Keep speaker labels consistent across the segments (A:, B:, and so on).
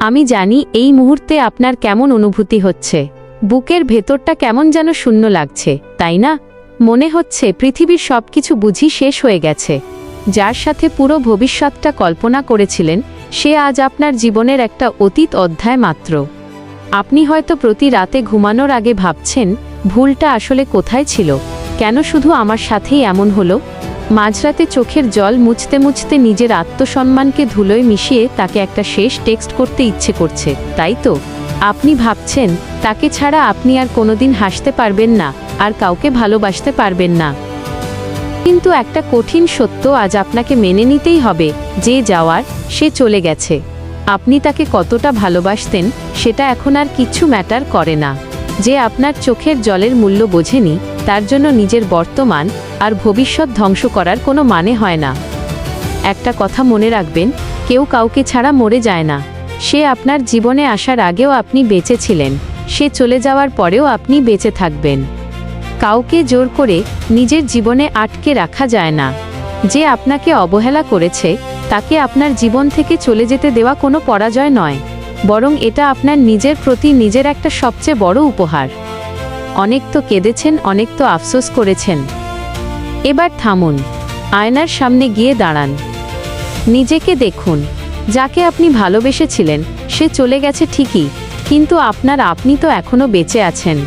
A: আমি জানি এই মুহূর্তে আপনার কেমন অনুভূতি হচ্ছে। বুকের ভেতরটা কেমন যেন শূন্য লাগছে, তাই না? মনে হচ্ছে পৃথিবীর সবকিছু বুঝি শেষ হয়ে গেছে। যার সাথে পুরো ভবিষ্যৎটা কল্পনা করেছিলেন, সে আজ আপনার জীবনের একটা অতীত অধ্যায় মাত্র। আপনি হয়তো প্রতি রাতে ঘুমানোর আগে ভাবছেন, ভুলটা আসলে কোথায় ছিল? কেন শুধু আমার সাথেই এমন হলো? মাঝরাতে চোখের জল মুছতে মুছতে নিজের আত্মসম্মানকে ধুলোয় মিশিয়ে তাকে একটা শেষ টেক্সট করতে ইচ্ছে করছে, তাই তো? আপনি ভাবছেন, তাকে ছাড়া আপনি আর কোনোদিন হাসতে পারবেন না, আর কাউকে ভালোবাসতে পারবেন না। কিন্তু একটা কঠিন সত্য আজ আপনাকে মেনে নিতেই হবে, যে যাওয়ার সে চলে গেছে। আপনি তাকে কতটা ভালোবাসতেন সেটা এখন আর কিচ্ছু ম্যাটার করে না। যে আপনার চোখের জলের মূল্য বোঝেনি, তার জন্য নিজের বর্তমান আর ভবিষ্যৎ ধ্বংস করার কোনো মানে হয় না। একটা কথা মনে রাখবেন, কেউ কাউকে ছাড়া মরে যায় না। সে আপনার জীবনে আসার আগেও আপনি বেঁচে ছিলেন, সে চলে যাওয়ার পরেও আপনি বেঁচে থাকবেন। কাউকে জোর করে নিজের জীবনে আটকে রাখা যায় না। যে আপনাকে অবহেলা করেছে, তাকে আপনার জীবন থেকে চলে যেতে দেওয়া কোনো পরাজয় নয়, বরং এটা আপনার নিজের প্রতি নিজের একটা সবচেয়ে বড় উপহার। অনেক তো কেঁদেছেন, অনেক তো আফসোস করেছেন। এবার থামুন, আয়নার সামনে গিয়ে দাঁড়ান। নিজেকে দেখুন। যাকে আপনি ভালোবেসেছিলেন সে চলে গেছে ঠিকই, কিন্তু আপনি তো এখনো বেঁচে আছেন।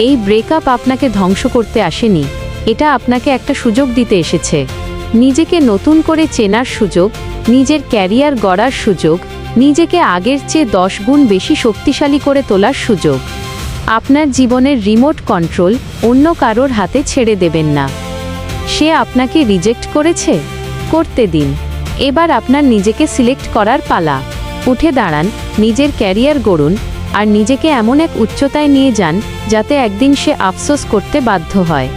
A: এই ব্রেকআপ আপনাকে ধ্বংস করতে আসেনি, এটা আপনাকে একটা সুযোগ দিতে এসেছে। নিজেকে নতুন করে চেনার সুযোগ, নিজের ক্যারিয়ার গড়ার সুযোগ, নিজেকে আগের চেয়ে 10 গুণ বেশি শক্তিশালী করে তোলার সুযোগ। আপনার জীবনের রিমোট কন্ট্রোল অন্য কারোর হাতে ছেড়ে দেবেন না। সে আপনাকে রিজেক্ট করেছে, করতে দিন। এবার আপনার নিজেকে সিলেক্ট করার পালা। উঠে দাঁড়ান, নিজের ক্যারিয়ার গড়ুন, আর নিজেকে এমন এক উচ্চতায় নিয়ে যান যাতে একদিন সে আফসোস করতে বাধ্য হয়।